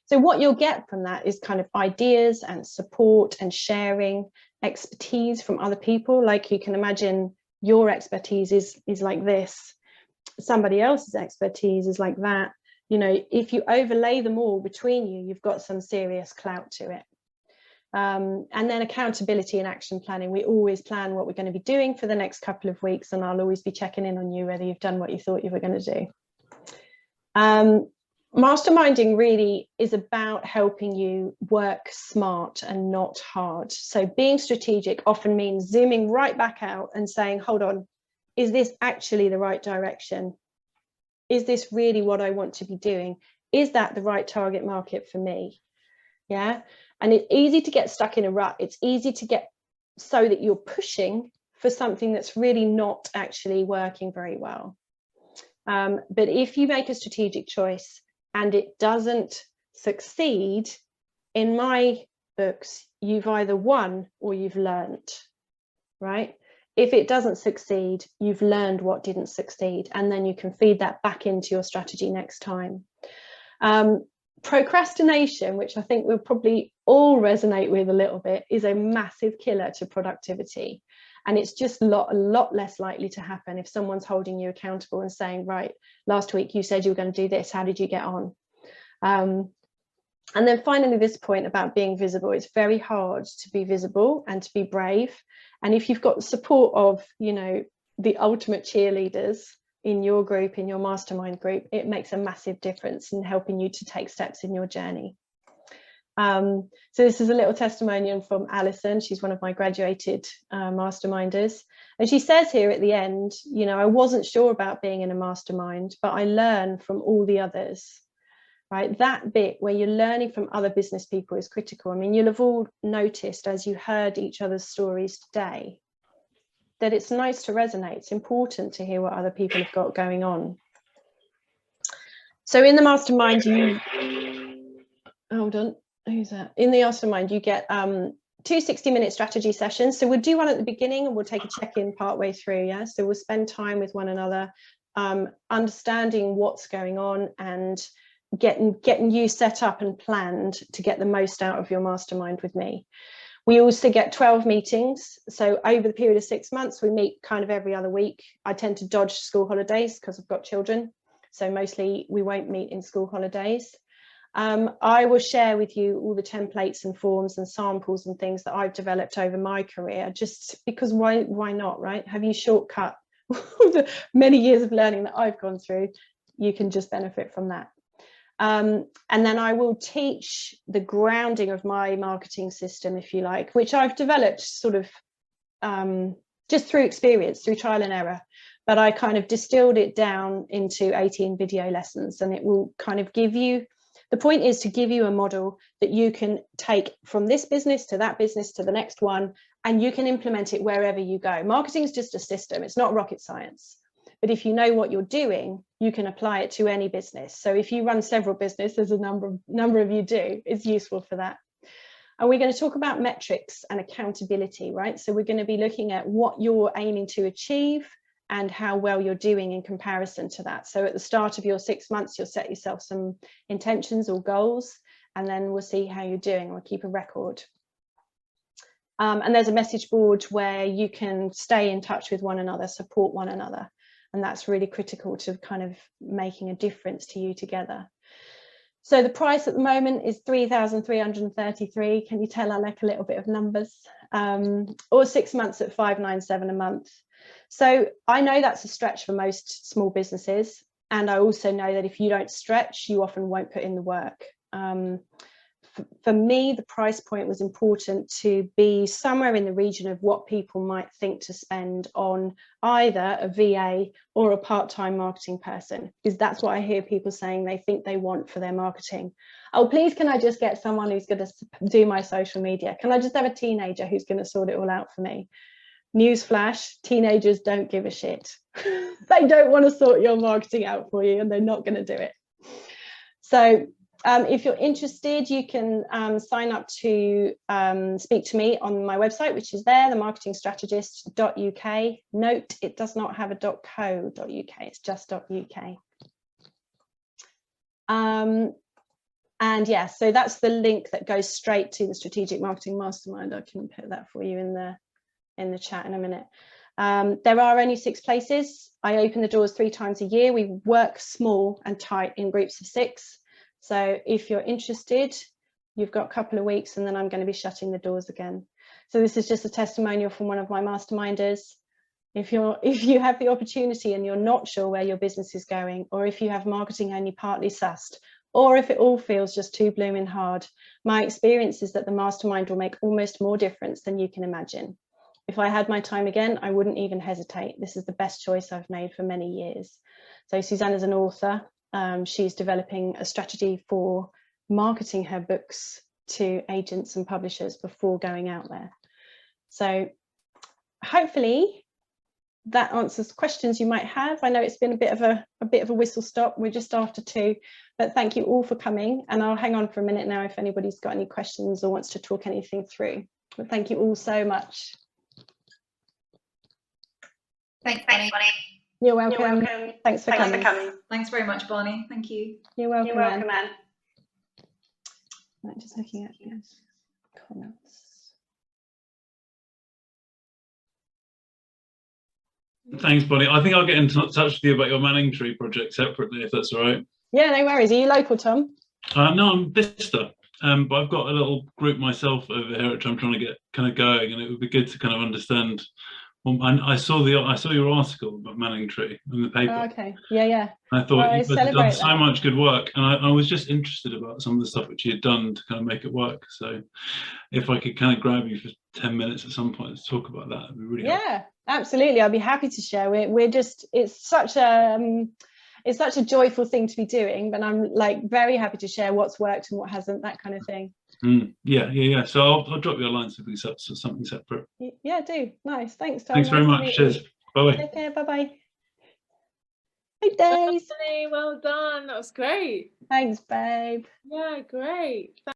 So what you'll get from that is kind of ideas and support and sharing expertise from other people. Like, you can imagine your expertise is like this. Somebody else's expertise is like that. You know, if you overlay them all between you, you've got some serious clout to it. And then accountability and action planning. We always plan what we're going to be doing for the next couple of weeks, and I'll always be checking in on you whether you've done what you thought you were going to do. Masterminding really is about helping you work smart and not hard. So being strategic often means zooming right back out and saying, hold on, is this actually the right direction? Is this really what I want to be doing? Is that the right target market for me? Yeah. And it's easy to get stuck in a rut. It's easy to get so that you're pushing for something that's really not actually working very well. But if you make a strategic choice and it doesn't succeed, in my books, you've either won or you've learned, right? If it doesn't succeed, you've learned what didn't succeed, and then you can feed that back into your strategy next time. Procrastination, which I think we'll probably all resonate with a little bit, is a massive killer to productivity. And it's just a lot less likely to happen if someone's holding you accountable and saying, right, last week you said you were going to do this, how did you get on? And then finally, this point about being visible. It's very hard to be visible and to be brave. And if you've got the support of, you know, the ultimate cheerleaders in your group, in your mastermind group, it makes a massive difference in helping you to take steps in your journey. So this is a little testimonial from Alison. She's one of my graduated masterminders. And she says here at the end, you know, I wasn't sure about being in a mastermind, but I learned from all the others. Right, that bit where you're learning from other business people is critical. I mean, you'll have all noticed as you heard each other's stories today that it's nice to resonate. It's important to hear what other people have got going on. So in the mastermind, you hold on, who's that? In the mastermind, you get 2 60-minute strategy sessions. So we'll do one at the beginning and we'll take a check-in partway through. Yeah, so we'll spend time with one another, understanding what's going on and getting you set up and planned to get the most out of your mastermind with me. We also get 12 meetings. So over the period of 6 months, we meet kind of every other week. I tend to dodge school holidays because I've got children. So mostly we won't meet in school holidays. I will share with you all the templates and forms and samples and things that I've developed over my career, just because why not, right? Have you shortcut the many years of learning that I've gone through? You can just benefit from that. And then I will teach the grounding of my marketing system, if you like, which I've developed sort of just through experience, through trial and error. But I kind of distilled it down into 18 video lessons, and it will kind of give you, the point is to give you a model that you can take from this business to that business to the next one, and you can implement it wherever you go. Marketing is just a system. It's not rocket science. But if you know what you're doing, you can apply it to any business. So if you run several businesses, as a number of you do, it's useful for that. And we're going to talk about metrics and accountability, right? So we're going to be looking at what you're aiming to achieve and how well you're doing in comparison to that. So at the start of your 6 months, you'll set yourself some intentions or goals, and then we'll see how you're doing. We'll keep a record. And there's a message board where you can stay in touch with one another, support one another. And that's really critical to kind of making a difference to you together. So the price at the moment is $3,333. Can you tell I like a little bit of numbers? Or 6 months at $597 a month. So I know that's a stretch for most small businesses. And I also know that if you don't stretch, you often won't put in the work. for me, the price point was important to be somewhere in the region of what people might think to spend on either a VA or a part-time marketing person, because that's what I hear people saying they think they want for their marketing. Oh, please, can I just get someone who's going to do my social media? Can I just have a teenager who's going to sort it all out for me? Newsflash, teenagers don't give a shit. They don't want to sort your marketing out for you, and they're not going to do it. So if you're interested, you can sign up to speak to me on my website, which is there, themarketingstrategist.uk. Note, it does not have a .co.uk, it's just .uk. And yeah, so that's the link that goes straight to the Strategic Marketing Mastermind. I can put that for you in the chat in a minute. There are only 6 places. I open the doors 3 times a year. We work small and tight in groups of 6. So if you're interested, you've got a couple of weeks, and then I'm going to be shutting the doors again. So this is just a testimonial from one of my masterminders. If you have the opportunity and you're not sure where your business is going, or if you have marketing only partly sussed, or if it all feels just too blooming hard, my experience is that the mastermind will make almost more difference than you can imagine. If I had my time again, I wouldn't even hesitate. This is the best choice I've made for many years. So Suzanne is an author. She's developing a strategy for marketing her books to agents and publishers before going out there. So hopefully that answers questions you might have. I know it's been a bit of a whistle stop. We're just after 2, but thank you all for coming. And I'll hang on for a minute now if anybody's got any questions or wants to talk anything through. But thank you all so much. Thanks, Bonnie. You're welcome. Thanks for coming. Thanks very much, Bonnie. Thank you. You're welcome, Anne. Right, just looking at yes, comments. Thanks, Bonnie. I think I'll get in touch with you about your Manning Tree project separately, if that's all right. Yeah, no worries. Are you local, Tom? No, I'm Bicester, but I've got a little group myself over here which I'm trying to get kind of going, and it would be good to kind of understand. Well, I saw your article about Manning Tree in the paper. Oh, okay. Yeah. I thought well, you've done so much good work, and I was just interested about some of the stuff which you had done to kind of make it work. So if I could kind of grab you for 10 minutes at some point to talk about that, it'd be really helpful. Absolutely. I'd be happy to share. We're just, it's such a joyful thing to be doing, but I'm like very happy to share what's worked and what hasn't, that kind of thing. Yeah. So I'll drop you a line so we can set something separate. Yeah, do. Nice. Thanks, Tom. Thanks very much. Cheers. Bye-bye. Take care. Bye-bye. Hey, Days. Well done. That was great. Thanks, babe. Yeah, great.